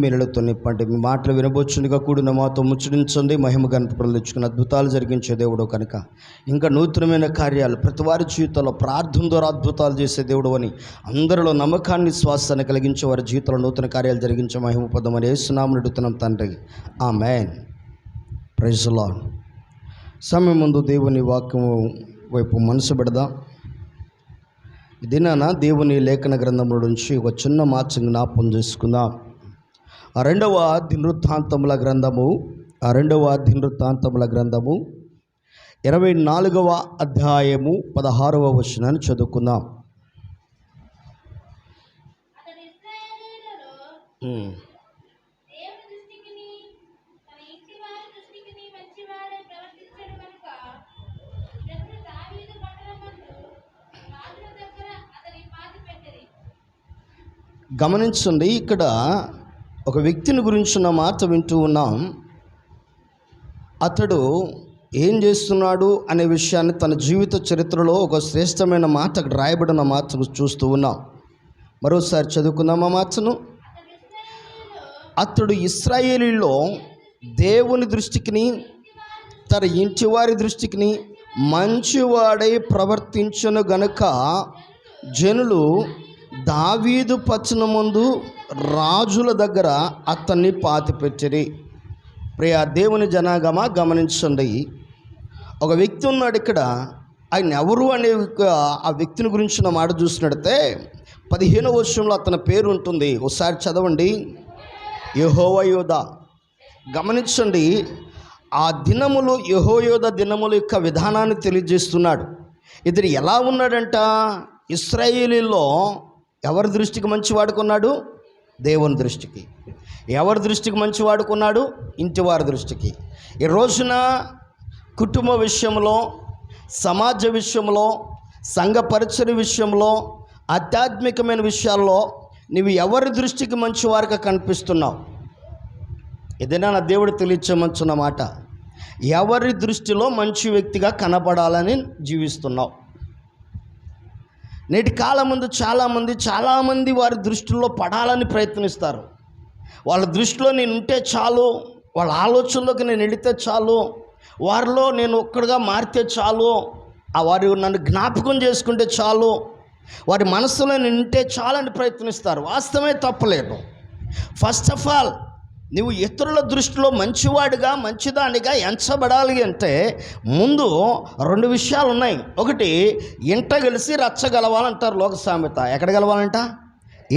మేలుతో నింపండి. మీ మాటలు వినబోచునిగా కూడిన మాతో ముచ్చరించండి. మహిమ గణపతులు తెచ్చుకుని అద్భుతాలు జరిగించే దేవుడు కనుక ఇంకా నూతనమైన కార్యాలు ప్రతి వారి జీవితంలో ప్రార్థన ద్వారా అద్భుతాలు చేసే దేవుడు అని అందరిలో నమ్మకాన్ని శ్వాసాన్ని కలిగించే వారి జీవితంలో నూతన కార్యాలు జరిగించే మహిమ పొందమని యేసునామమున అడుగుతున్నాం తండ్రి, ఆమేన్. Praise the lord. సమయం ముందు దేవుని వాక్యము వైపు మనసు పెడదాం. దినాన దేవుని లేఖన గ్రంథంలో నుంచి ఒక చిన్న మాట జ్ఞాపకం చేసుకుందాం. రెండవ దినవృత్తాంతముల గ్రంథము 24వ అధ్యాయము 16వ వచనాన్ని చదువుకుందాం. గమనించండి, ఇక్కడ ఒక వ్యక్తిని గురించిన మాట వింటూ ఉన్నాం. అతడు ఏం చేస్తున్నాడు అనే విషయాన్ని తన జీవిత చరిత్రలో ఒక శ్రేష్టమైన మాట అక్కడ రాయబడిన మాటను చూస్తూ ఉన్నాం. మరోసారి చదువుకుందాం ఆ మాటను. అతడు ఇశ్రాయేలీలో దేవుని దృష్టికి తన ఇంటి వారి దృష్టికి మంచివాడై ప్రవర్తించను గనుక జనులు దావీదు పట్టణమందు రాజుల దగ్గర అతన్ని పాతిపెట్టిరి. ప్రియ దేవుని జనాగమ గమనించండి, ఒక వ్యక్తి ఉన్నాడు ఇక్కడ. ఆయన ఎవరు అనే ఆ వ్యక్తిని గురించిన మాట చూసినట్టే 15వ వచనంలో అతని పేరు ఉంటుంది. ఒకసారి చదవండి. యెహోవా. గమనించండి, ఆ దినములు యెహోవా దినముల యొక్క విధానాన్ని తెలియజేస్తున్నాడు. ఇతడు ఎలా ఉన్నాడంట? ఇశ్రాయేలీలో ఎవరి దృష్టికి మంచి వాడుకున్నాడు? దేవుని దృష్టికి. ఎవరి దృష్టికి మంచి వాడుకున్నాడు? ఇంటి వారి దృష్టికి. ఈ రోజున కుటుంబ విషయంలో, సమాజ విషయంలో, సంఘ పరిచయ విషయంలో, ఆధ్యాత్మికమైన విషయాల్లో నీవు ఎవరి దృష్టికి మంచివారిగా కనిపిస్తున్నావు? ఏదైనా నా దేవుడు తెలియచేయమంటున్న మాట, ఎవరి దృష్టిలో మంచి వ్యక్తిగా కనపడాలని జీవిస్తున్నావు? నేటి కాలం ముందు చాలామంది వారి దృష్టిలో పడాలని ప్రయత్నిస్తారు. వాళ్ళ దృష్టిలో నేను ఉంటే చాలు, వాళ్ళ ఆలోచనలోకి నేను వెళితే చాలు, వారిలో నేను ఒక్కడిగా మారితే చాలు, వారు నన్ను జ్ఞాపకం చేసుకుంటే చాలు, వారి మనసులో నేను ఉంటే చాలని ప్రయత్నిస్తారు. వాస్తవమే తప్పలేదు. ఫస్ట్ ఆఫ్ ఆల్ నువ్వు ఇతరుల దృష్టిలో మంచివాడిగా మంచిదానిగా ఎంచబడాలి అంటే ముందు 2 విషయాలు ఉన్నాయి. ఒకటి, ఇంట గెలిచి రచ్చ గెలవాలంటారు లోక సామెత. ఎక్కడ గెలవాలంట?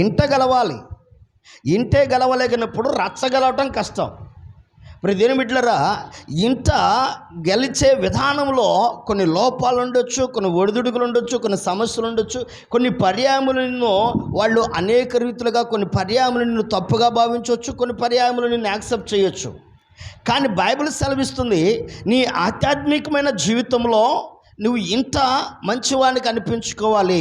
ఇంట గెలవాలి. ఇంటే గెలవలేగినప్పుడు రచ్చ గెలవటం కష్టం. మరి దేని బిడ్డలారా, ఇంట గెలిచే విధానంలో కొన్ని లోపాలు ఉండొచ్చు, కొన్ని ఒడిదుడుకులు ఉండొచ్చు, కొన్ని సమస్యలు ఉండొచ్చు, కొన్ని పర్యాయములను వాళ్ళు అనేక రీతులుగా, కొన్ని పర్యాయములను తప్పుగా భావించవచ్చు, కొన్ని పర్యాయములను యాక్సెప్ట్ చేయొచ్చు. కానీ బైబిల్ సెలవిస్తుంది, నీ ఆధ్యాత్మికమైన జీవితంలో నువ్వు ఇంత మంచివానికి అనిపించుకోవాలి,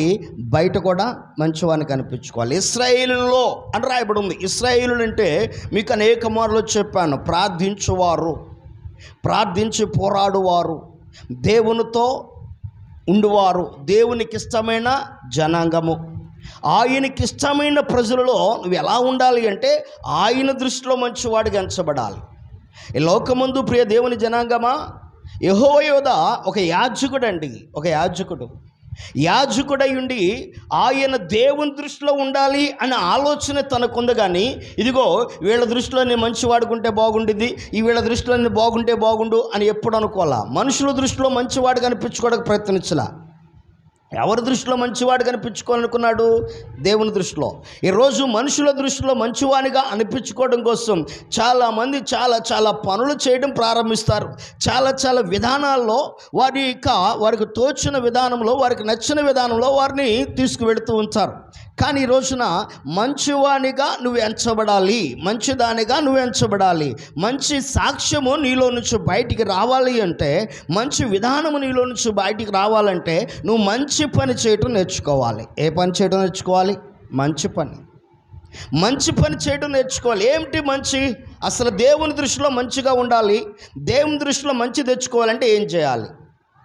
బయట కూడా మంచివానికి అనిపించుకోవాలి. ఇశ్రాయేలులో అని రాయబడి ఉంది. ఇశ్రాయేలులు అంటే మీకు అనేక మార్లు చెప్పాను, ప్రార్థించువారు, ప్రార్థించి పోరాడువారు, దేవునితో ఉండువారు, దేవునికి ఇష్టమైన జనాంగము. ఆయనకి ఇష్టమైన ప్రజలలో నువ్వు ఎలా ఉండాలి అంటే ఆయన దృష్టిలో మంచివాడిగా ఎంచబడాలి. ఈ లోకమందు ప్రియ దేవుని జనాంగమా, యెహోవా ఒక యాజకుడు అండి. ఒక యాజకుడై ఉండి ఆయన దేవుని దృష్టిలో ఉండాలి అనే ఆలోచన తనకుంది. కానీ ఇదిగో వీళ్ళ దృష్టిలో నేను మంచి వాడుకుంటే బాగుండిద్ది, ఈ వీళ్ళ దృష్టిలో నేను బాగుంటే బాగుండు అని ఎప్పుడు అనుకోవాలా. మనుషుల దృష్టిలో మంచివాడు కనిపించుకోవడానికి ప్రయత్నించలా. ఎవరి దృష్టిలో మంచివాడు కనిపించుకోవాలనుకున్నాడు? దేవుని దృష్టిలో. ఈరోజు మనుషుల దృష్టిలో మంచివానిగా అనిపించుకోవడం కోసం చాలామంది చాలా పనులు చేయడం ప్రారంభిస్తారు. చాలా విధానాల్లో వారికి తోచిన విధానంలో, వారికి నచ్చిన విధానంలో వారిని తీసుకువెళుతూ ఉంటారు. కానీ ఈ రోజున మంచివానిగా నువ్వు ఎంచబడాలి, మంచిదానిగా నువ్వు ఎంచబడాలి. మంచి సాక్ష్యము నీలో నుంచి బయటికి రావాలి అంటే, మంచి విధానము నీలో నుంచి బయటికి రావాలంటే నువ్వు మంచి పని చేయటం నేర్చుకోవాలి. ఏ పని చేయడం నేర్చుకోవాలి? మంచి పని చేయడం నేర్చుకోవాలి. ఏమిటి మంచి? అసలు దేవుని దృష్టిలో మంచిగా ఉండాలి, దేవుని దృష్టిలో మంచి తెచ్చుకోవాలంటే ఏం చేయాలి?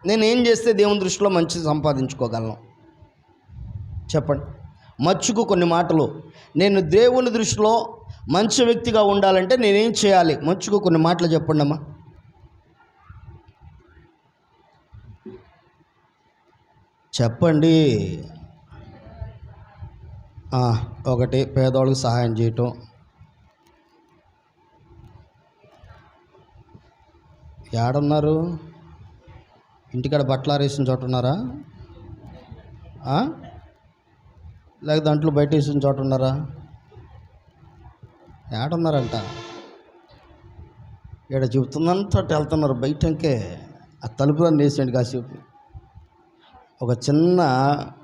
నేను ఏం చేస్తే దేవుని దృష్టిలో మంచి సంపాదించుకోగలను చెప్పండి. మచ్చుకు కొన్ని మాటలు. నేను దేవుని దృష్టిలో మంచి వ్యక్తిగా ఉండాలంటే నేనేం చేయాలి? మంచిగా కొన్ని మాటలు చెప్పండి అమ్మా. చెప్పండి. ఒకటి, పేదవాళ్ళకి సహాయం చేయటం. ఏడున్నారు? ఇంటికాడ బట్టలు ఆరేసిన చోట ఉన్నారా? లేక దాంట్లో బయట వేసిన చోట ఉన్నారా? ఏడున్నారంట? ఇక్కడ చెబుతుందంతా వెళ్తున్నారు బయటకే. ఆ తలుపులను వేసేయండి కాసేపు. ఒక చిన్న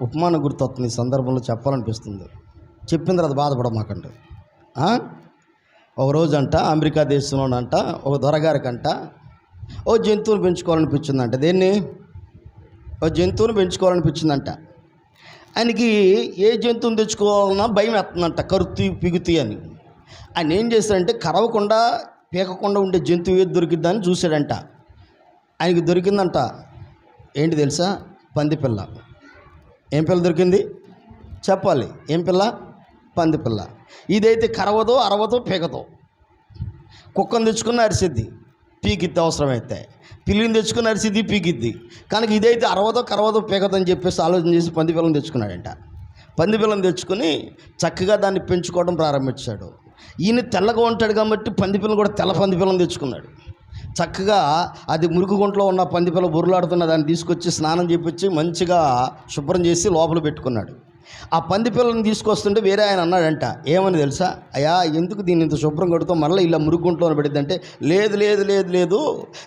ఉపమానం గుర్తొస్తుంది, ఈ సందర్భంలో చెప్పాలనిపిస్తుంది. చెప్పిన తర్వాత బాధపడమాకండి. ఒక రోజంట అమెరికా దేశంలోనంట ఒక దొరగారికంట ఓ జంతువుని పెంచుకోవాలనిపించిందంట. దేన్ని? ఓ జంతువుని పెంచుకోవాలనిపించిందంట. ఆయనకి ఏ జంతువుని తెచ్చుకోవాలన్నా భయం వేస్తుందంట, కరుతీ పిగుతీ అని. ఆయన ఏం చేశాడంటే కరవకుండా పీకకుండా ఉండే జంతువు ఏది దొరికిద్దని చూశాడంట. ఆయనకి దొరికిందంట. ఏంటి తెలుసా? పందిపిల్ల. ఏం పిల్ల దొరికింది? చెప్పాలి. ఏం పిల్ల? పందిపిల్ల. ఇదైతే కరవదో, అరవదో, పీకదో. కుక్కను తెచ్చుకున్న అరిసిద్ది, పీకిద్ది అవసరమైతే. పిల్లిని తెచ్చుకుని అరిసిద్ది, పీకిద్ది. కనుక ఇదైతే అరవదో, కరవదో, పీకదో అని చెప్పేసి ఆలోచన చేసి పందిపిల్లని తెచ్చుకున్నాడంట. పందిపిల్లని తెచ్చుకొని చక్కగా దాన్ని పెంచుకోవడం ప్రారంభించాడు. ఈయన తెల్లగా ఉంటాడు కాబట్టి పందిపిల్లని కూడా తెల్ల పందిపిల్లని తెచ్చుకున్నాడు. చక్కగా అది మురుగు గుంటలో ఉన్న పందిపిల్ల బుర్రలాడుతున్న దాన్ని తీసుకొచ్చి స్నానం చేపించి మంచిగా శుభ్రం చేసి లోపల పెట్టుకున్నాడు. ఆ పందిపిల్లని తీసుకొస్తుంటే వేరే ఆయన అన్నాడంట, ఏమని తెలుసా? అయ్యా, ఎందుకు దీన్ని ఇంత శుభ్రం కొడుతూ మళ్ళీ ఇలా మురుగు గుంటలో పెడిద్దంటే, లేదు లేదు లేదు లేదు,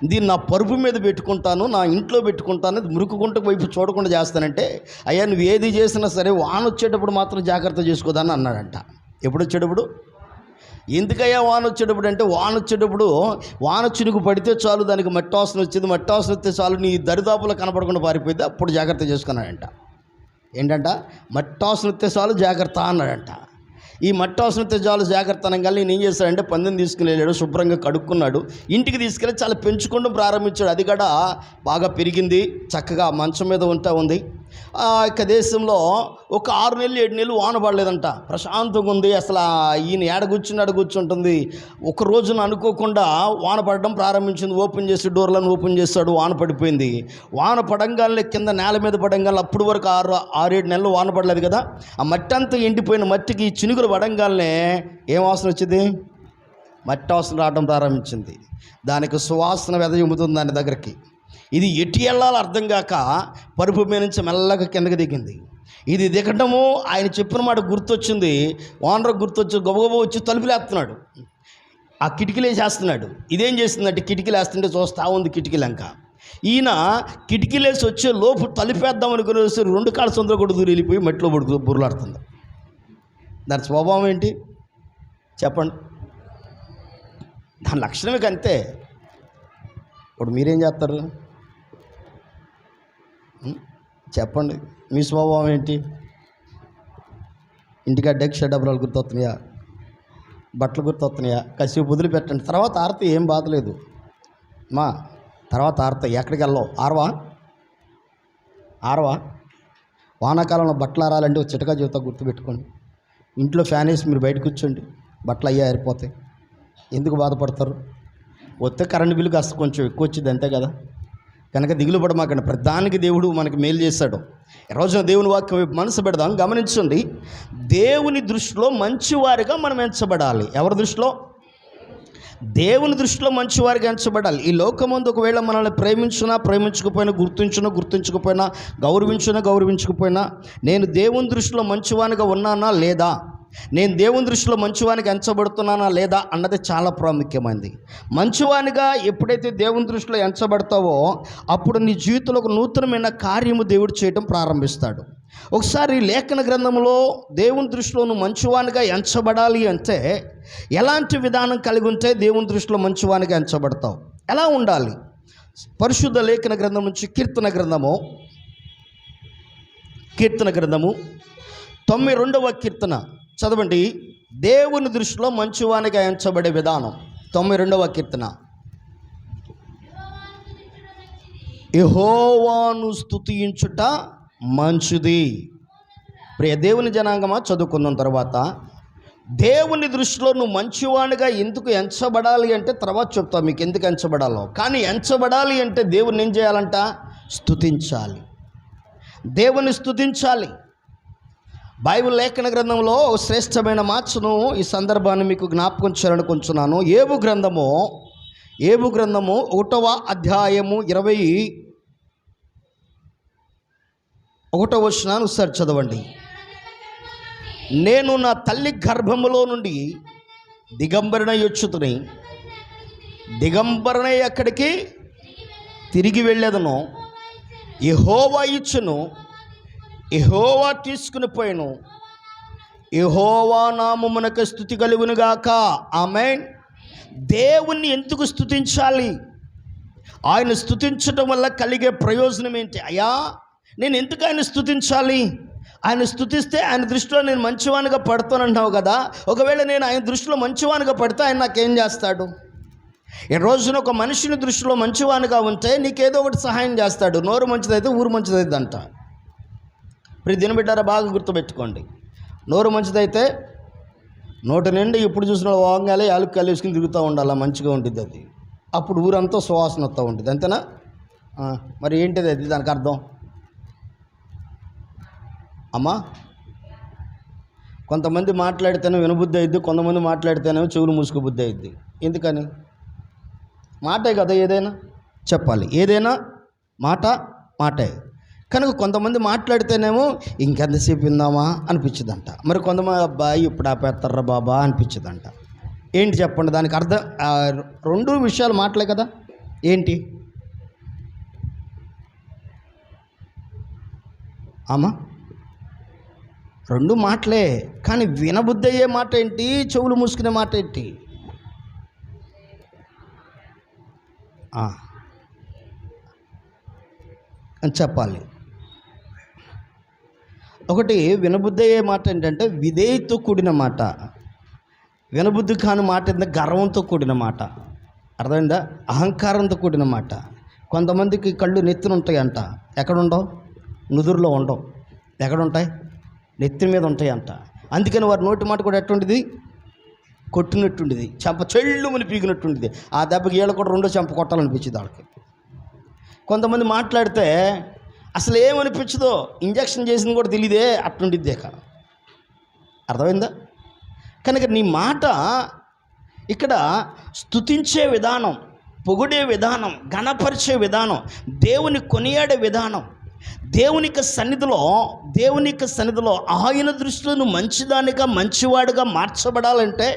దీన్ని నా పరుపు మీద పెట్టుకుంటాను, నా ఇంట్లో పెట్టుకుంటాను, మురుగు గుంట వైపు చూడకుండా చేస్తానంటే, అయ్యా నువ్వు ఏది చేసినా సరే వాన వచ్చేటప్పుడు మాత్రం జాగ్రత్త చేసుకోదాన్ని అన్నాడంట. ఎప్పుడు వచ్చేటప్పుడు? ఎందుకయ్యా వాన వచ్చేటప్పుడు అంటే, వాన చినుకు పడితే చాలు దానికి మట్టి వాసన వచ్చేది, మట్టి వాసన వస్తే చాలు నీ దరిదాపులో కనపడకుండా పారిపోయింది, అప్పుడు జాగ్రత్త చేసుకున్నాడంట. ఏంటంట? మట్టి వాసన వస్తే చాలు జాగ్రత్త అన్నాడంట. ఈ మట్టి వాసన వస్తే చాలు జాగ్రత్త అనగానే నేను ఏం చేశాడంటే పందిని తీసుకుని వెళ్ళాడు, శుభ్రంగా కడుక్కున్నాడు, ఇంటికి తీసుకెళ్ళి చాలా పెంచుకుంటూ ప్రారంభించాడు. అది కూడా బాగా పెరిగింది, చక్కగా మంచం మీద ఉంది. ఆ యొక్క దేశంలో ఒక 6 నెలలు 7 నెలలు వాన పడలేదంట. ప్రశాంతంగా ఉంది. అసలు ఈయన ఏడ కూర్చుంటుంది. ఒక రోజున అనుకోకుండా వాన పడడం ప్రారంభించింది. ఓపెన్ చేసి డోర్లను ఓపెన్ చేస్తాడు, వాన పడిపోయింది. వాన పడంగానే కింద నేల మీద పడంగానే అప్పుడు వరకు 6-7 నెలలు వాన పడలేదు కదా, ఆ మట్టి అంతా ఎండిపోయిన మట్టికి చినుకులు పడంగానే ఏం వాసన వచ్చింది? మట్టి వాసన రావడం ప్రారంభించింది. దానికి సువాసన వెదజమ్ముతుంది దాని దగ్గరికి. ఇది ఎటు వెళ్ళాలో అర్థం కాక పరుపు మీద నుంచి మెల్లగా కిందకి దిగింది. ఇది దిగటము ఆయన చెప్పిన మాట గుర్తొచ్చింది. ఓనర్ గుర్తొచ్చి గబగబ వచ్చి తలుపులేస్తున్నాడు, ఆ కిటికీలు వేసేస్తున్నాడు. ఇదేం చేస్తుందంటే కిటికీలు వేస్తుంటే చూస్తూ ఉంది కిటికీలంక. ఈయన కిటికీలు వేసి వచ్చే లోపు తలుపేద్దాం అనుకుని 2 కాళ్ళ సొంతలో కూడా దూరి వెళ్ళిపోయి మట్టిలో బుర్రలాడుతుంది. దాని స్వభావం ఏంటి చెప్పండి? దాని లక్షణమే అంతే. ఇప్పుడు మీరేం చేస్తారు చెప్పండి? మీ స్వభావం ఏంటి? ఇంటికి డెక్ డబ్బులు గుర్తొస్తున్నాయా? బట్టలు గుర్తొస్తున్నాయా? కసిపు వదిలి పెట్టండి. తర్వాత ఆరతి ఏం బాధలేదు మా. తర్వాత ఆరత ఎక్కడికి వెళ్ళావు? ఆరవా? వానాకాలంలో బట్టలు ఆరాలంటే ఒక చిటకా జీవితం గుర్తుపెట్టుకోండి. ఇంట్లో ఫ్యాన్ వేసి మీరు బయట కూర్చోండి, బట్టలు అయ్యా ఆరిపోతాయి. ఎందుకు బాధపడతారు? వస్తే కరెంటు బిల్లు కాస్త కొంచెం ఎక్కువ వచ్చింది, అంతే కదా. కనుక దిగులు పడమాకండి. ప్రధానికి దేవుడు మనకి మేలు చేశాడు. రోజున దేవుని వాక్యం మనసు పెడదాం. గమనించండి, దేవుని దృష్టిలో మంచివారిగా మనం ఎంచబడాలి. ఎవరి దృష్టిలో? దేవుని దృష్టిలో మంచివారిగా ఎంచబడాలి. ఈ లోకమందు ఒకవేళ మనల్ని ప్రేమించకపోయినా, గుర్తించకపోయినా, గౌరవించకపోయినా, నేను దేవుని దృష్టిలో మంచివానిగా ఉన్నానా లేదా, నేను దేవుని దృష్టిలో మంచివానికి ఎంచబడుతున్నానా లేదా అన్నది చాలా ప్రాముఖ్యమైనది. మంచివానిగా ఎప్పుడైతే దేవుని దృష్టిలో ఎంచబడతావో అప్పుడు నీ జీవితంలో ఒక నూతనమైన కార్యము దేవుడు చేయడం ప్రారంభిస్తాడు. ఒకసారి లేఖన గ్రంథంలో దేవుని దృష్టిలో నువ్వు మంచివానిగా ఎంచబడాలి అంటే ఎలాంటి విధానం కలిగి ఉంటే దేవుని దృష్టిలో మంచివానిగా ఎంచబడతావు, ఎలా ఉండాలి? పరిశుద్ధ లేఖన గ్రంథం నుంచి కీర్తన గ్రంథము 92వ కీర్తన చదవండి. దేవుని దృష్టిలో మంచివానిగా ఎంచబడే విధానం. 92వ కీర్తన. యెహోవాను స్తుతించుట మంచిది. ప్రియ దేవుని జనాంగమా, చదువుకున్న తర్వాత దేవుని దృష్టిలో నువ్వు మంచివాడిగా ఎందుకు ఎంచబడాలి అంటే తర్వాత చెప్తా మీకు ఎందుకు ఎంచబడాలో. కానీ ఎంచబడాలి అంటే దేవుని ఏం చేయాలంట? స్తుతించాలి, దేవుని స్తుతించాలి. బైబిల్ లేఖన గ్రంథంలో శ్రేష్టమైన మాటను ఈ సందర్భాన్ని మీకు జ్ఞాపకం చేయాలనుకుంటున్నాను. ఏబు గ్రంథము 1వ అధ్యాయము 21వ వచనాన్ని ఒకసారి చదవండి. నేను నా తల్లి గర్భములో నుండి దిగంబరనై వచ్చుతుని, దిగంబరనై అక్కడికి తిరిగి వెళ్ళేదను. యెహోవా ఇచ్చును, యెహోవా తీసుకుని పోయాను. యెహోవా నామమునకు స్తుతి కలుగునుగాక. ఆమేన్. దేవుణ్ణి ఎందుకు స్తుతించాలి? ఆయన స్తుతించడం వల్ల కలిగే ప్రయోజనం ఏంటి? అయ్యా, నేను ఎందుకు ఆయన స్తుతించాలి? ఆయన స్తుతిస్తే ఆయన దృష్టిలో నేను మంచివానిగా పడతానంటున్నావు కదా. ఒకవేళ నేను ఆయన దృష్టిలో మంచివానిగా పడితే ఆయన నాకేం చేస్తాడు? ఈ రోజున ఒక మనిషిని దృష్టిలో మంచివానిగా ఉంటే నీకేదో ఒకటి సహాయం చేస్తాడు. నోరు మంచిదైతే ఊరు మంచిదైతే అంట. ఇప్పుడు దినబిడ్డారా, బాగా గుర్తుపెట్టుకోండి. నోరు మంచిదైతే నోటి నిండి ఎప్పుడు చూసిన వాంగాలే యాలుక్కాయలు వేసుకుని తిరుగుతూ ఉండాలి, మంచిగా ఉంటుంది అది. అప్పుడు ఊరంతా సువాసన వస్తూ ఉంటుంది, అంతేనా? మరి ఏంటిది అది? దానికి అర్థం అమ్మా, కొంతమంది మాట్లాడితేనే వినబుద్ధి అయింది, కొంతమంది మాట్లాడితేనే చెవులు మూసుకుబుద్ధి అయింది. ఎందుకని? మాటే కదా ఏదైనా చెప్పాలి, ఏదైనా మాటే. కనుక కొంతమంది మాట్లాడితేనేమో ఇంకెంతసేపు విందామా అనిపించదంట. మరి కొంతమంది అబ్బాయి ఇప్పుడు ఆపేస్తారా బాబా అనిపించదంట. ఏంటి చెప్పండి దానికి అర్థం? రెండు విషయాలు మాటలే కదా. ఏంటి అమ్మా? రెండు మాటలే, కానీ వినబుద్ధి అయ్యే మాట ఏంటి? చెవులు మూసుకునే మాట ఏంటి? అని చెప్పాలి. ఒకటి వినబుద్ధి అయ్యే మాట ఏంటంటే విధేయతో కూడిన మాట. వినబుద్ధి కాని మాట ఏంటంటే గర్వంతో కూడిన మాట. అర్థమైందా? అహంకారంతో కూడిన మాట. కొంతమందికి కళ్ళు నెత్తిన ఉంటాయంట, ఎక్కడుండవు? నుదురులో ఉండవు. ఎక్కడుంటాయి? నెత్తి మీద ఉంటాయంట. అందుకని వారి నోటి మాట కూడా ఎట్టుండిది? కొట్టినట్టుండిది, చెంప చెళ్ళుమని పీకినట్టుండిది. ఆ దెబ్బకి ఏళ్ళు కూడా రెండో చెంప కొట్టాలనిపించింది వాళ్ళకి. కొంతమంది మాట్లాడితే అసలు ఏమనిపించదో, ఇంజక్షన్ చేసింది కూడా తెలియదే, అట్టుండిద్దే. అర్థమైందా? కనుక నీ మాట ఇక్కడ స్తుతించే విధానం, పొగిడే విధానం, ఘనపరిచే విధానం, దేవుని కొనియాడే విధానం, దేవునికి సన్నిధిలో ఆయన దృష్టిలో నువ్వు మంచిదానిగా మంచివాడిగా మార్చబడాలంటే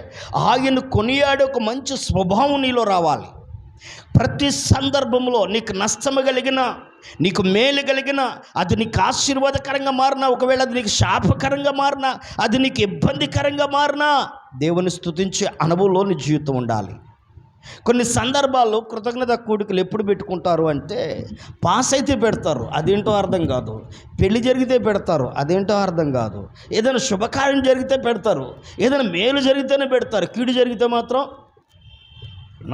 ఆయన కొనియాడే ఒక మంచి స్వభావం నీలో రావాలి. ప్రతి సందర్భంలో నీకు నష్టము కలిగిన, నీకు మేలు కలిగిన, అది నీకు ఆశీర్వాదకరంగా మారినా, ఒకవేళ అది నీకు శాపకరంగా మారినా, అది నీకు ఇబ్బందికరంగా మారినా, దేవుని స్తుతించే అనుభవంలో నీ జీవితం ఉండాలి. కొన్ని సందర్భాల్లో కృతజ్ఞత కూడికలు ఎప్పుడు పెట్టుకుంటారు అంటే పాస్ అయితే పెడతారు, అదేంటో అర్థం కాదు. పెళ్లి జరిగితే పెడతారు, అదేంటో అర్థం కాదు. ఏదైనా శుభకార్యం జరిగితే పెడతారు, ఏదైనా మేలు జరిగితేనే పెడతారు. కీడు జరిగితే మాత్రం,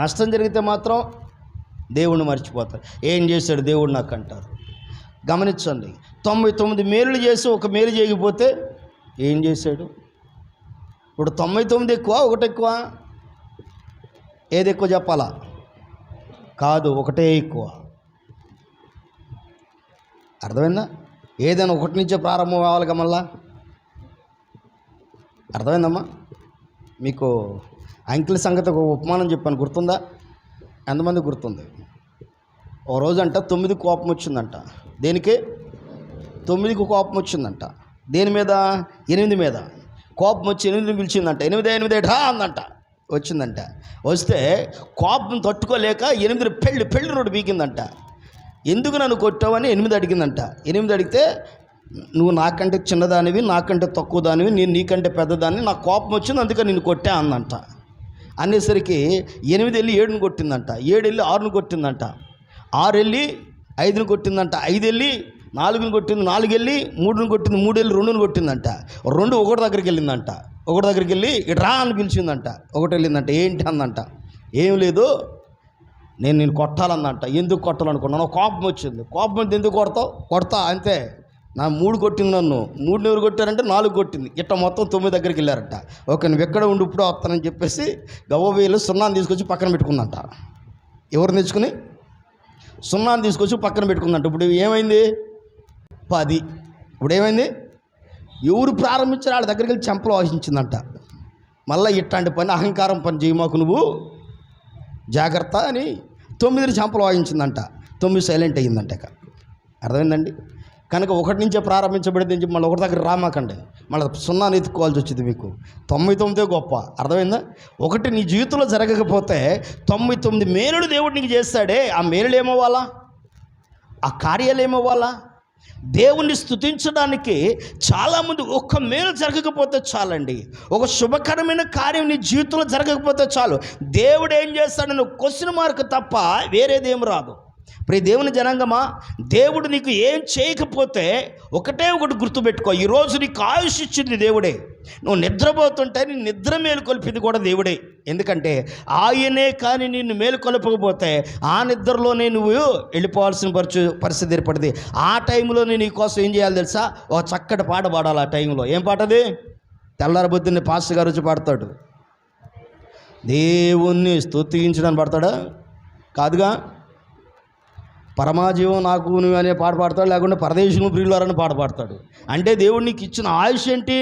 నష్టం జరిగితే మాత్రం దేవుణ్ణి మర్చిపోతారు. ఏం చేశాడు దేవుడు నాకు అంటారు. గమనించండి, 99 మేలు చేసి ఒక మేలు చేయకపోతే ఏం చేశాడు? ఇప్పుడు 99 ఎక్కువ, ఒకటి ఎక్కువ? ఏది ఎక్కువ చెప్పాలా? కాదు, ఒకటే ఎక్కువ. అర్థమైందా? ఏదైనా ఒకటి నుంచే ప్రారంభం అవ్వాలిగా మళ్ళా. అర్థమైందమ్మా? మీకు అంకిల సంగతి ఒక ఉపమానం చెప్పాను, గుర్తుందా? ఎంతమంది గుర్తుంది? ఓ రోజంట 9 కోపం వచ్చిందంట. దేనికి? 9కి కోపం వచ్చిందంట. దేని మీద? 8 మీద. కోపం వచ్చి 8 పిలిచిందంట. 8 ఢా అందంట. వచ్చిందంట. వస్తే కోపం తట్టుకోలేక 8 పెళ్ళి రోడ్డు పీకిందంట. ఎందుకు నన్ను కొట్టావని 8 అడిగిందంట. 8 అడిగితే నువ్వు నాకంటే చిన్నదానివి, నాకంటే తక్కువ దానివి, నేను నీకంటే పెద్దదాన్ని, నాకు కోపం వచ్చింది అందుకని నిన్ను కొట్టా అందంట. అనేసరికి 8 వెళ్ళి 7ని కొట్టిందంట. 7 వెళ్ళి 6ని కొట్టిందంట. 6 వెళ్ళి 5ని కొట్టిందంట. 5 వెళ్ళి 4ని కొట్టింది. 4 వెళ్ళి 3ని కొట్టింది. 3 వెళ్ళి 2ని కొట్టిందంట. 2 ఒకటి దగ్గరికి వెళ్ళిందంట. ఒకటి దగ్గరికి వెళ్ళి ఇటు రా అని పిలిచిందంట. ఒకటి వెళ్ళిందంట. ఏంటి అందంట. ఏం లేదు, నేను కొట్టాలందంట. ఎందుకు కొట్టాలనుకున్నాను? కోపం వచ్చింది. కోపం వచ్చి ఎందుకు కొడతావు? కొడతా అంతే. నా 3 కొట్టింది, నన్ను 3 ఎవరు కొట్టారంటే 4 కొట్టింది. ఇట్ట మొత్తం 9 దగ్గరికి వెళ్ళారట. ఓకే నువ్వు ఎక్కడ ఉండి ఇప్పుడు వస్తానని చెప్పేసి గవ్వవేలు సున్నాన్ని తీసుకొచ్చి పక్కన పెట్టుకుందంట. ఎవరిని తెచ్చుకుని సున్నాన్ని తీసుకొచ్చి పక్కన పెట్టుకుందంట. ఇప్పుడు ఏమైంది 10. ఇప్పుడు ఏమైంది, ఎవరు ప్రారంభించారు వాళ్ళ దగ్గరికి వెళ్ళి చెంపలు వాసించిందంట. మళ్ళీ ఇట్లాంటి పని అహంకారం పని చేయమాకు నువ్వు జాగ్రత్త అని 9 చెంపలు వాయించిందంట. 9 సైలెంట్ అయ్యిందంట. ఇక అర్థమైందండి. కనుక 1 నుంచే ప్రారంభించబడింది చెప్పి మళ్ళీ 1 దగ్గర రామాకండి, మళ్ళీ 0 ఎత్తుకోవాల్సి వచ్చింది మీకు. 99 గొప్ప. అర్థమైందా? 1 నీ జీవితంలో జరగకపోతే 99 మేలుడు దేవుడు నీకు చేస్తాడే, ఆ మేలుడు ఏమవ్వాలా, ఆ కార్యాలు ఏమవ్వాలా? దేవుణ్ణి స్తుతించడానికి చాలామంది ఒక్క మేలు జరగకపోతే చాలండి, ఒక శుభకరమైన కార్యం నీ జీవితంలో జరగకపోతే చాలు, దేవుడు ఏం చేస్తాడని క్వశ్చన్ మార్క్ తప్ప వేరేదేం రాదు. ప్రియ దేవుని జనాంగమా, దేవుడు నీకు ఏం చేయకపోతే ఒకటే ఒకటి గుర్తుపెట్టుకో, ఈరోజు నీకు ఆయుష్ ఇచ్చింది దేవుడే. నువ్వు నిద్రపోతుంటే నీ నిద్ర మేలుకొల్పింది కూడా దేవుడే. ఎందుకంటే ఆయనే కానీ నిన్ను మేలుకొల్పకపోతే ఆ నిద్రలోనే నువ్వు వెళ్ళిపోవాల్సిన పరిస్థితి ఏర్పడింది. ఆ టైంలోనే నీ కోసం ఏం చేయాలి తెలుసా, ఒక చక్కటి పాట పాడాలి. ఆ టైంలో ఏం పాటది? తెల్లారబొద్దున్నే పాస్టర్ గారు వచ్చి పాడతాడు, దేవుణ్ణి స్తుతించడానికి పాడతాడా? కాదుగా. పరమాజీవం నాకు నువ్వు అనే పాట పాడతాడు, లేకుంటే పరదేశము ప్రియులారని పాట పాడతాడు. అంటే దేవుడు నీకు ఇచ్చిన ఆయుష్ ఏంటి?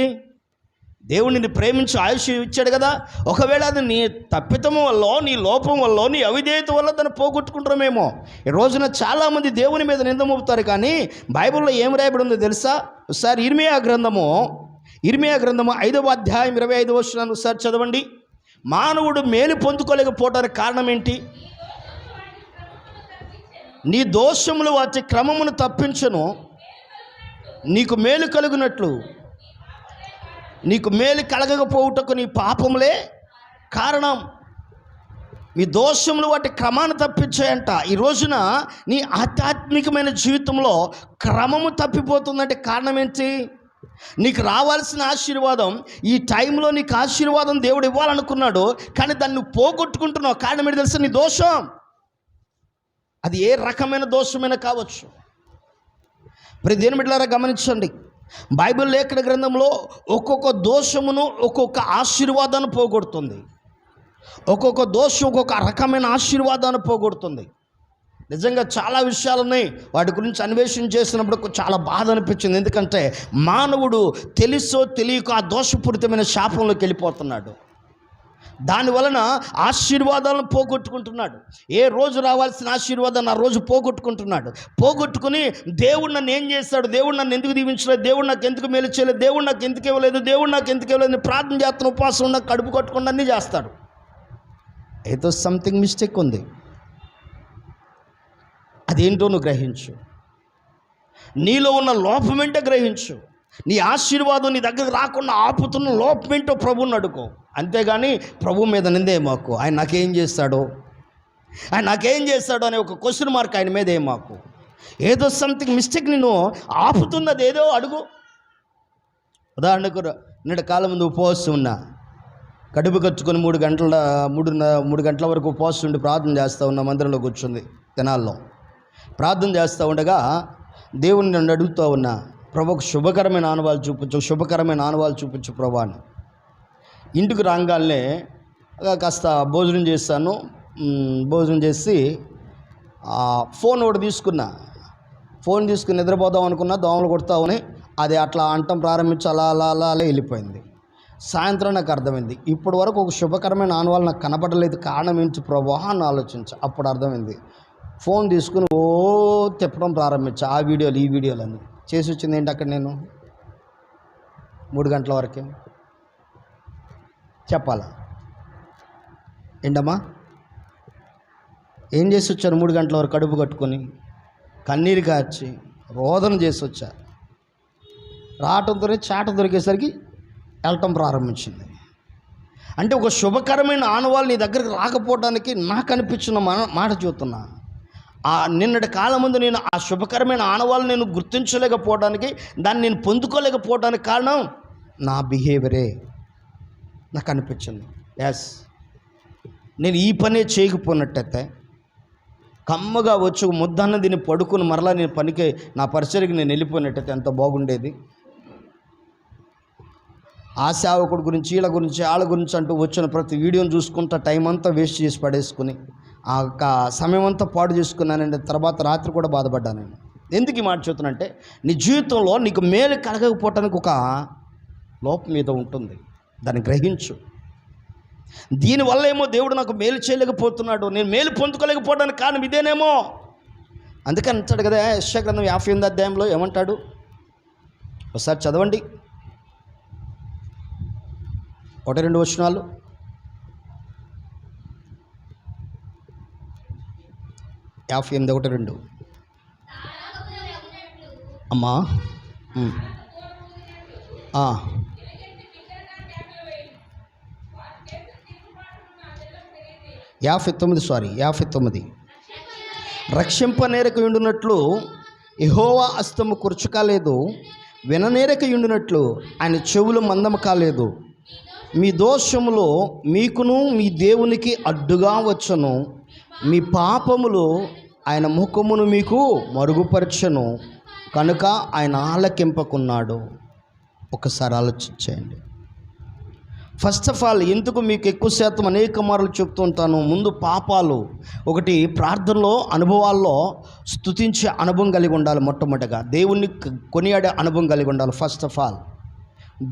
దేవుడు నిన్ను ప్రేమించి ఆయుష్ ఇచ్చాడు కదా. ఒకవేళ అది నీ తప్పితం వల్ల, నీ లోపం వల్ల, నీ అవిధేయత వల్ల దాన్ని పోగొట్టుకుంటామేమో. ఈ రోజున చాలామంది దేవుని మీద నింద మోపుతారు, కానీ బైబిల్లో ఏం రాయబడి ఉందో తెలుసా? ఒకసారి ఇర్మియా గ్రంథము 5వ అధ్యాయం 25వ వచనాన్ని ఒకసారి చదవండి. మానవుడు మేలు పొందుకోలేకపోవడానికి కారణం ఏంటి? నీ దోషములు వాటి క్రమమును తప్పించను, నీకు మేలు కలుగునట్లు. నీకు మేలు కలగకపోవుటకు నీ పాపములే కారణం. నీ దోషములు వాటి క్రమాన్ని తప్పించాయంట. ఈ రోజున నీ ఆధ్యాత్మికమైన జీవితంలో క్రమము తప్పిపోతుందంటే కారణం ఏంటి? నీకు రావాల్సిన ఆశీర్వాదం ఈ టైంలో నీకు ఆశీర్వాదం దేవుడు ఇవ్వాలనుకున్నాడు, కానీ దాన్ని నువ్వు పోగొట్టుకుంటున్నావు. కారణం ఏంటి తెలుసా? నీ దోషం. అది ఏ రకమైన దోషమైనా కావచ్చు. ప్రతి దేని బిడ్డలారా గమనించండి, బైబిల్ లేఖన గ్రంథంలో ఒక్కొక్క దోషమును ఒక్కొక్క ఆశీర్వాదాన్ని పోగొడుతుంది. ఒక్కొక్క దోషం ఒక్కొక్క రకమైన ఆశీర్వాదాన్ని పోగొడుతుంది. నిజంగా చాలా విషయాలు ఉన్నాయి, వాటి గురించి అన్వేషణ చేసినప్పుడు చాలా బాధ అనిపించింది. ఎందుకంటే మానవుడు తెలుసో తెలియక ఆ దోషపూరితమైన శాపంలోకి వెళ్ళిపోతున్నాడు. దానివలన ఆశీర్వాదాలను పోగొట్టుకుంటున్నాడు. ఏ రోజు రావాల్సిన ఆశీర్వాదాన్ని ఆ రోజు పోగొట్టుకుంటున్నాడు. పోగొట్టుకుని దేవుడు నన్ను ఏం చేస్తాడు, దేవుడు నన్ను ఎందుకు దీవించలేదు, దేవుడు నాకు ఎందుకు మేలు చేయలేదు, దేవుడు నాకు ఎందుకు ఇవ్వలేదు, దేవుడు నాకు ఎందుకు ఇవ్వలేదు, ప్రార్థన చేస్తున్న ఉపవాసం ఉన్న కడుపు కొట్టుకుండా అన్నీ చేస్తాడు. ఏదో సంథింగ్ మిస్టేక్ ఉంది. అదేంటో నువ్వు గ్రహించు. నీలో ఉన్న లోపమేంటో గ్రహించు. నీ ఆశీర్వాదం నీ దగ్గరకు రాకుండా ఆపుతున్న లోపమేంటో ప్రభువుని అడుకో. అంతేగాని ప్రభు మీద నిందే మాకు, ఆయన నాకేం చేస్తాడో అనే ఒక క్వశ్చన్ మార్క్ ఆయన మీద మాకు. ఏదో సంథింగ్ మిస్టేక్ నేను ఆపుతున్నది ఏదో అడుగు. ఉదాహరణకు నిన్నటి కాలం ముందు ఉపవాసం ఉన్నా, కడుపు కచ్చుకొని 3 గంటల వరకు ఉపవాసం ఉండి ప్రార్థన చేస్తూ ఉన్నా. మందిరంలో కూర్చుంది తెనాల్లో ప్రార్థన చేస్తూ ఉండగా దేవుని నన్ను అడుగుతూ ఉన్నా, ప్రభు ఒక శుభకరమైన ఆనవాళ్ళు చూపించు ప్రభు అని. ఇంటికి రాగానే కాస్త భోజనం చేశాను. భోజనం చేసి ఫోన్ ఒకటి తీసుకున్నా. ఫోన్ తీసుకుని నిద్రపోదాం అనుకున్నా, దోమలు కొడతామని అది అట్లా అంటం ప్రారంభించి అలా వెళ్ళిపోయింది. సాయంత్రం నాకు అర్థమైంది, ఇప్పటి వరకు ఒక శుభకరమైన ఆనవాళ్ళు నాకు కనపడలేదు, కారణం ఏంటి ప్రభు అని ఆలోచించా. అప్పుడు అర్థమైంది, ఫోన్ తీసుకుని తిప్పడం ప్రారంభించా. ఆ వీడియోలు ఈ వీడియోలు అన్నీ చేసి వచ్చింది ఏంటి అక్కడ నేను 3 గంటల వరకే చెప్పాలా ఏంటమ్మా? ఏం చేసి వచ్చారు? 3 గంటల వరకు కడుపు కట్టుకొని కన్నీరు కార్చి రోదన చేసి వచ్చా. రావటంతోనే చాట దొరికేసరికి వెళ్ళటం ప్రారంభించింది. అంటే ఒక శుభకరమైన ఆనవాళ్ళు నీ దగ్గరికి రాకపోవడానికి నాకు అనిపించిన మాట చూస్తున్నా. నిన్నటి కాలం ముందు నేను ఆ శుభకరమైన ఆనవాళ్ళు నేను గుర్తించలేకపోవడానికి, దాన్ని నేను పొందుకోలేకపోవడానికి కారణం నా బిహేవియరే నాకు అనిపించింది. ఎస్, నేను ఈ పనే చేయకపోయినట్టయితే కమ్మగా వచ్చి ముద్దన్న దీన్ని పడుకుని మరలా నేను పనికి నా పరిచయకి నేను వెళ్ళిపోయినట్టయితే ఎంత బాగుండేది. ఆ సేవకుడి గురించి వీళ్ళ గురించి వాళ్ళ గురించి అంటూ వచ్చిన ప్రతి వీడియోని చూసుకుంటా టైం అంతా వేస్ట్ చేసి పడేసుకుని ఆ సమయం అంతా పాడు చేసుకున్నానండి. తర్వాత రాత్రి కూడా బాధపడ్డానండి. ఎందుకు ఈ మాట చెప్తున్నానంటే, నీ జీవితంలో నీకు మేలు కలగకపోవటానికి ఒక లోపం మీద ఉంటుంది, దాన్ని గ్రహించు. దీనివల్ల ఏమో దేవుడు నాకు మేలు చేయలేకపోతున్నాడు, నేను మేలు పొందుకోలేకపోవడానికి కారణం ఇదేనేమో. అందుకని అంటాడు కదా యెషయా గ్రంథం 58వ అధ్యాయంలో ఏమంటాడు, ఒకసారి చదవండి 1-2 వచనాలు. యాభై 1-2 అమ్మా. 59 రక్షింపనేరక ఉండునట్లు యెహోవా హస్తము కురుచు కాలేదు, విననేరక ఉండునట్లు ఆయన చెవులు మందము కాలేదు. మీ దోషములో మీకును మీ దేవునికి అడ్డుగా వచ్చను, మీ పాపములు ఆయన ముఖమును మీకు మరుగుపరచను కనుక ఆయన ఆలకింపకున్నాడు. ఒకసారి ఆలోచించండి. ఫస్ట్ ఆఫ్ ఆల్ ఎందుకు మీకు ఎక్కువ శాతం అనేక మార్లు చెప్తుంటాను, ముందు పాపాలు ఒకటి ప్రార్థనలో అనుభవాల్లో స్తుతించే అనుభవం కలిగి ఉండాలి. మొట్టమొదటిగా దేవుణ్ణి కొనియాడే అనుభవం కలిగి ఉండాలి. ఫస్ట్ ఆఫ్ ఆల్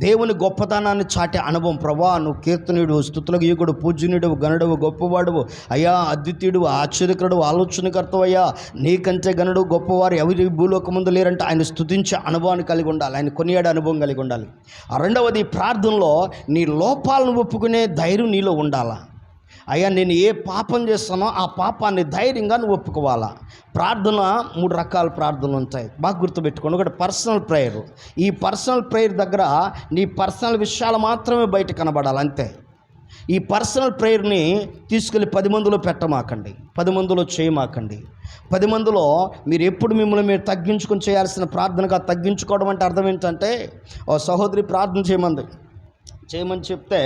దేవుని గొప్పతనాన్ని చాటే అనుభవం. ప్రభా నువ్వు కీర్తనీయుడు, స్తుతులకు యోగ్యుడు, పూజ్యునుడు, గనుడు, గొప్పవాడు అయ్యా, అద్వితీయుడు, ఆశ్చర్యకరుడు, ఆలోచనకర్త అయ్యా, నీకంటే గనుడు గొప్పవారు ఎవరి భూలోక ముందు లేరంటే ఆయన స్తుతించే అనుభవాన్ని కలిగి ఉండాలి, ఆయన కొనియాడే అనుభవం కలిగి ఉండాలి. రెండవది ప్రార్థనలో నీ లోపాలను ఒప్పుకునే ధైర్యం నీలో ఉండాలా. అయ్యా నేను ఏ పాపం చేస్తానో ఆ పాపాన్ని ధైర్యంగా నువ్వు ఒప్పుకోవాలా. ప్రార్థన 3 రకాల ప్రార్థనలు ఉంటాయి, బాగా గుర్తుపెట్టుకోండి. ఒకటి పర్సనల్ ప్రేయర్. ఈ పర్సనల్ ప్రేయర్ దగ్గర నీ పర్సనల్ విషయాలు మాత్రమే బయట కనబడాలి, అంతే. ఈ పర్సనల్ ప్రేయర్ని తీసుకెళ్ళి 10 మందిలో పెట్టమాకండి, 10 మందిలో చేయమాకండి. 10 మందిలో మీరు ఎప్పుడు మిమ్మల్ని మీరు తగ్గించుకొని చేయాల్సిన ప్రార్థనగా తగ్గించుకోవడం అంటే అర్థం ఏంటంటే, ఓ సహోదరి ప్రార్థన చేయమని చెప్తే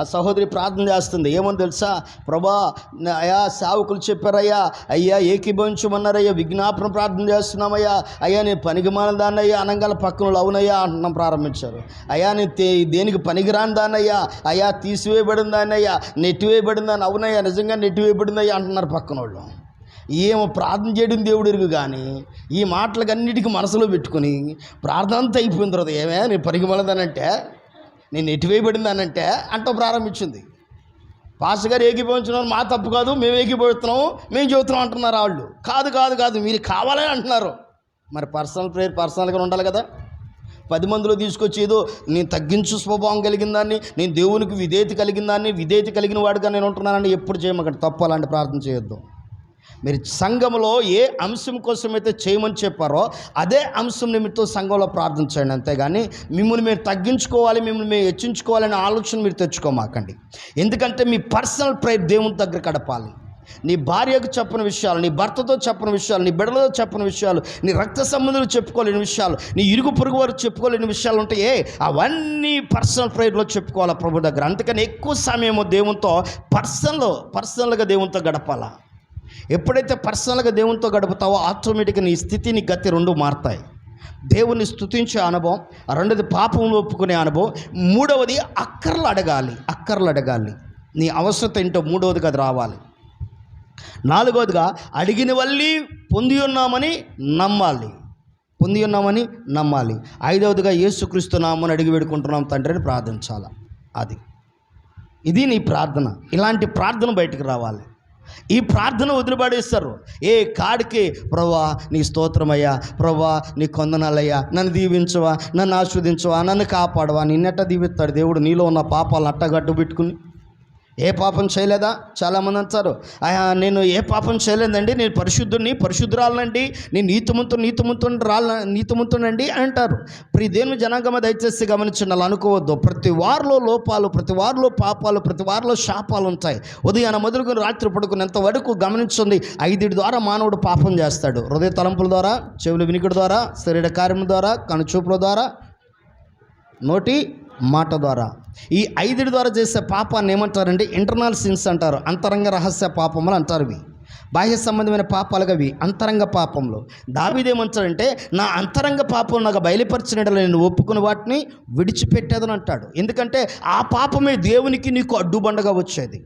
ఆ సహోదరి ప్రార్థన చేస్తుంది. ఏమని తెలుసా, ప్రభా అయ్యా సేవకులు చెప్పారయ్యా, అయ్యా ఏకీభవించమన్నారయ్యా, విజ్ఞాపన ప్రార్థన చేస్తున్నామయ్యా, అయ్యా నేను పనికి మానదాన్ని అయ్యా అనగాల పక్కన అవునయ్యా అంటున్నాం ప్రారంభించారు. అయ్యా నేను దేనికి పనికిరాని దాన్నయ్యా, అయ్యా తీసివేయబడిన దాన్ని అయ్యా, నెట్టివేయబడిన దాన్ని, అవునయ్యా నిజంగా నెట్టివేయబడిందయ్యా అంటున్నారు పక్కన వాళ్ళు. ఏమో ప్రార్థన చేయడం దేవుడు ఎరుగు, కానీ ఈ మాటలకు అన్నిటికీ మనసులో పెట్టుకుని ప్రార్థన అంతా అయిపోయిన తర్వాత ఏమే నేను పనికి మానదానంటే, నేను ఎటువేయబడిందానంటే అంటూ ప్రారంభించింది. పాస్టర్ గారు ఏకీభవించున్నారు, మా తప్పు కాదు, మేము ఏకీభవిస్తున్నాము, మేము చెబుతున్నాం అంటున్నారు వాళ్ళు. కాదు మీరు కావాలని అంటున్నారు. మరి పర్సనల్ ప్రేయర్ పర్సనల్గా ఉండాలి కదా. 10 మందిలో తీసుకొచ్చి ఏదో నేను తగ్గించు స్వభావం కలిగిన దాన్ని, నేను దేవునికి విధేయత కలిగిన దాన్ని, విధేయత కలిగిన వాడిగా నేను ఉంటున్నానని ఎప్పుడు చేయమకండి. తప్పు, అలాంటి ప్రార్థన చేయొద్దు. మీరు సంఘంలో ఏ అంశం కోసమైతే చేయమని చెప్పారో అదే అంశం నిమిత్తం సంఘంలో ప్రార్థన చేయండి, అంతేగాని మిమ్మల్ని మీరు తగ్గించుకోవాలి, మిమ్మల్ని మీరు హెచ్చించుకోవాలనే ఆలోచన మీరు తెచ్చుకోమాకండి. ఎందుకంటే మీ పర్సనల్ ప్రేయర్ దేవుని దగ్గర గడపాలి. నీ భార్యకు చెప్పని విషయాలు, నీ భర్తతో చెప్పని విషయాలు, నీ బిడ్డలతో చెప్పని విషయాలు, నీ రక్త సంబంధులు చెప్పుకోలేని విషయాలు, నీ ఇరుగు పొరుగు వారు చెప్పుకోలేని విషయాలు ఉంటాయే, అవన్నీ పర్సనల్ ప్రేయర్లో చెప్పుకోవాలి ప్రభు దగ్గర. అందుకని ఎక్కువ సమయము దేవునితో పర్సనల్గా దేవునితో గడపాలా. ఎప్పుడైతే పర్సనల్గా దేవునితో గడుపుతావో ఆటోమేటిక్గా నీ స్థితి, నీ గతి 2 మారుతాయి. దేవుని స్తుతించే అనుభవం, రెండవది పాపం ఒప్పుకునే అనుభవం, మూడవది అక్కర్లు అడగాలి. నీ అవసరత ఏంటో మూడవదిగా అది రావాలి. నాలుగవదిగా అడిగిన వల్లి పొంది ఉన్నామని నమ్మాలి. ఐదవదిగా యేసుక్రీస్తు నామమున అడిగి వేడుకుంటున్నాం తండ్రిని ప్రార్థించాలి. ఇది నీ ప్రార్థన. ఇలాంటి ప్రార్థన బయటికి రావాలి. ఈ ప్రార్థన వదిలిపడేస్తారు. ఏ కాడికి ప్రభువా నీ స్తోత్రమయ్యా, ప్రభువా నీ కొందనాలయ్యా, నన్ను దీవించవా, నన్ను ఆస్వాదించవా, నన్ను కాపాడవా. నిన్నెట్ట దీవిస్తాడు దేవుడు? నీలో ఉన్న పాపాలను అట్టగట్టు పెట్టుకుని. ఏ పాపం చేయలేదా? చాలామంది అంటారు, నేను ఏ పాపం చేయలేదండి, నేను పరిశుద్ధురాలనండి, నేను నీతిమంతునండి అంటారు. దేవుని జనాంగమ దయచేసి గమనించండి, అలా అనుకోవద్దు. ప్రతి వారిలో లోపాలు, ప్రతి వారిలో పాపాలు, ప్రతి వారిలో శాపాలు ఉంటాయి. ఉదయాన మొదలుకొని రాత్రి పడుకునేంత వరకు గమనించండి. 5 ద్వారా మానవుడు పాపం చేస్తాడు. హృదయ తలంపుల ద్వారా, చెవుల వినికిడి ద్వారా, శరీర కార్యముల ద్వారా, కనుచూపుల ద్వారా, నోటి మాట ద్వారా. ఈ 5 ద్వారా చేసే పాపాన్ని ఏమంటారంటే ఇంటర్నల్ సిన్స్ అంటారు, అంతరంగ రహస్య పాపములు అంటారు. ఇవి బాహ్య సంబంధమైన పాపాలుగా అవి అంతరంగ పాపంలో. దావీదేమంటాడంటే, నా అంతరంగ పాపం నాకు బయలుపరిచినట్లు నేను ఒప్పుకుని వాటిని విడిచిపెట్టేదని అంటాడు. ఎందుకంటే ఆ పాపమే దేవునికి నీకు అడ్డుబండగా వచ్చేది.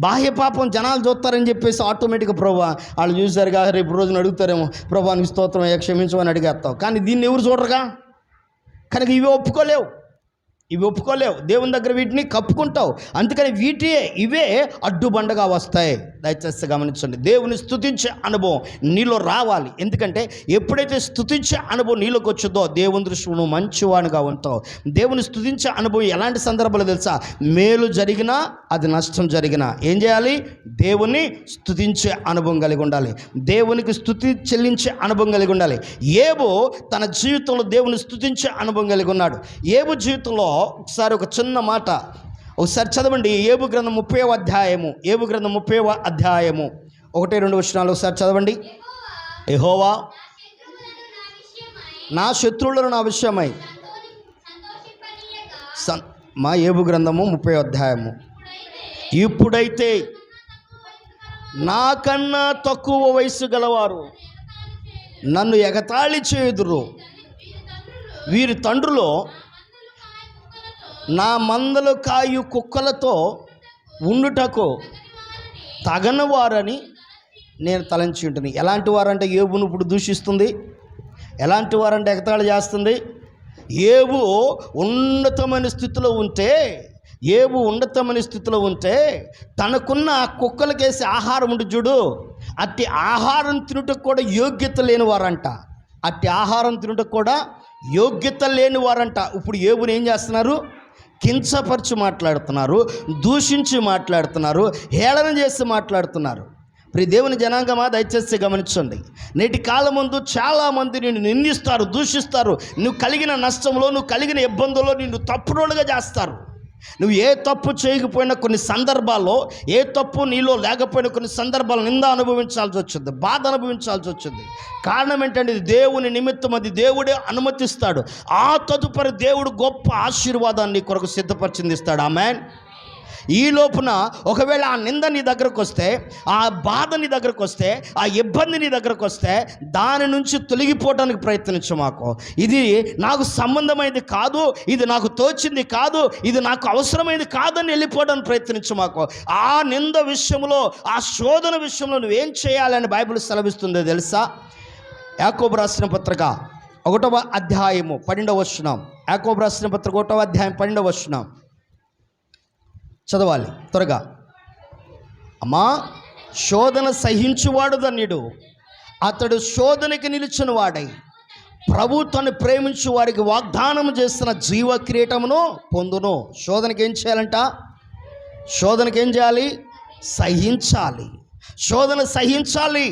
బాహ్య పాపం జనాలు చూస్తారని చెప్పేసి ఆటోమేటిక్గా ప్రభా వాళ్ళు చూసారుగా, రేపు రోజున అడుగుతారేమో, ప్రభా నీ స్తోత్రం క్షమించమని అడిగేస్తావు. కానీ దీన్ని ఎవరు చూడరుగా, కనుక ఇవి ఒప్పుకోలేవు. దేవుని దగ్గర వీటిని కప్పుకుంటావు. అందుకని ఇవే అడ్డుబండగా వస్తాయి. దయచేసి గమనించండి. దేవుని స్తుతించే అనుభవం నీలో రావాలి. ఎందుకంటే ఎప్పుడైతే స్తుతించే అనుభవం నీలోకి వచ్చిందో దేవుని దృష్టిలో నువ్వు మంచివాడుగా ఉంటావు. దేవుని స్తుతించే అనుభవం ఎలాంటి సందర్భాలు తెలుసా? మేలు జరిగినా అది నష్టం జరిగినా ఏం చేయాలి? దేవుని స్తుతించే అనుభవం కలిగి ఉండాలి. దేవునికి స్తుతి చెల్లించే అనుభవం కలిగి ఉండాలి. ఏబు తన జీవితంలో దేవుని స్తుతించే అనుభవం కలిగి ఉన్నాడు. ఏబు జీవితంలో ఒకసారి ఒక చిన్న మాట ఒకసారి చదవండి. ఏబు గ్రంథం 30వ అధ్యాయము, 1-2 వచనాలు ఒకసారి చదవండి. యెహోవా నా శత్రువులను నా విషయమై మా ఏబు గ్రంథము 30వ అధ్యాయము. ఇప్పుడైతే నాకన్నా తక్కువ వయసు గలవారు నన్ను ఎగతాళి చేయుదురు. వీరి తండ్రులో నా మందలు కాయు కుక్కలతో ఉండుటకు తగని వారని నేను తలంచి ఉంటుంది. ఎలాంటి వారంటే ఏబును ఇప్పుడు దూషిస్తుంది, ఎలాంటి వారంటే ఎగతాళి చేస్తుంది. ఏబు ఉన్నతమైన స్థితిలో ఉంటే తనకున్న ఆ కుక్కలకేసి ఆహారం ఉండి చూడు, అట్టి ఆహారం తినుటకు కూడా యోగ్యత లేని వారంట. ఇప్పుడు ఏబుని ఏం చేస్తున్నారు? కించపరిచి మాట్లాడుతున్నారు, దూషించి మాట్లాడుతున్నారు, హేళన చేసి మాట్లాడుతున్నారు. ప్రియ దేవుని జనాంగమా, దయచేసి గమనించండి. నేటి కాలం ముందు చాలామంది నిన్ను నిందిస్తారు, దూషిస్తారు. నువ్వు కలిగిన నష్టంలో, నువ్వు కలిగిన ఇబ్బందుల్లో నిన్ను తప్పుడోలుగా చేస్తారు. నువ్వు ఏ తప్పు చేయకపోయినా కొన్ని సందర్భాల్లో, ఏ తప్పు నీలో లేకపోయినా కొన్ని సందర్భాలు నింద అనుభవించాల్సి వచ్చింది, బాధ అనుభవించాల్సి వచ్చింది. కారణం ఏంటంటే ఇది దేవుని నిమిత్తం, అది దేవుడే అనుమతిస్తాడు. ఆ తదుపరి దేవుడు గొప్ప ఆశీర్వాదాన్ని కొరకు సిద్ధపరిచింది ఇస్తాడు. ఆమేన్. ఈ లోపున ఒకవేళ ఆ నింద నీ దగ్గరకు వస్తే, ఆ బాధ నీ దగ్గరకు వస్తే, ఆ ఇబ్బంది నీ దగ్గరకు వస్తే దాని నుంచి తొలగిపోవడానికి ప్రయత్నించమాకు. ఇది నాకు సంబంధమైనది కాదు, ఇది నాకు తోచింది కాదు, ఇది నాకు అవసరమైనది కాదని వెళ్ళిపోవడానికి ప్రయత్నించమాకు. ఆ నింద విషయంలో, ఆ శోధన విషయంలో నువ్వేం చేయాలని బైబిల్ సెలవిస్తుందో తెలుసా? యాకోబు రాసిన పత్రిక 1వ అధ్యాయము 12వ వచనం. యాకోబు రాసిన పత్రిక 1వ అధ్యాయం 12వ వచనం చదవాలి త్వరగా. అమ్మా, శోధన సహించువాడు ధన్యుడు, అతడు శోధనకి నిలిచిన వాడై ప్రభు తను ప్రేమించు వారికి వాగ్దానం చేస్తున్న జీవ కిరీటమును పొందును. శోధనకి ఏం చేయాలంట? శోధనకి ఏం చేయాలి? సహించాలి. శోధన సహించాలి.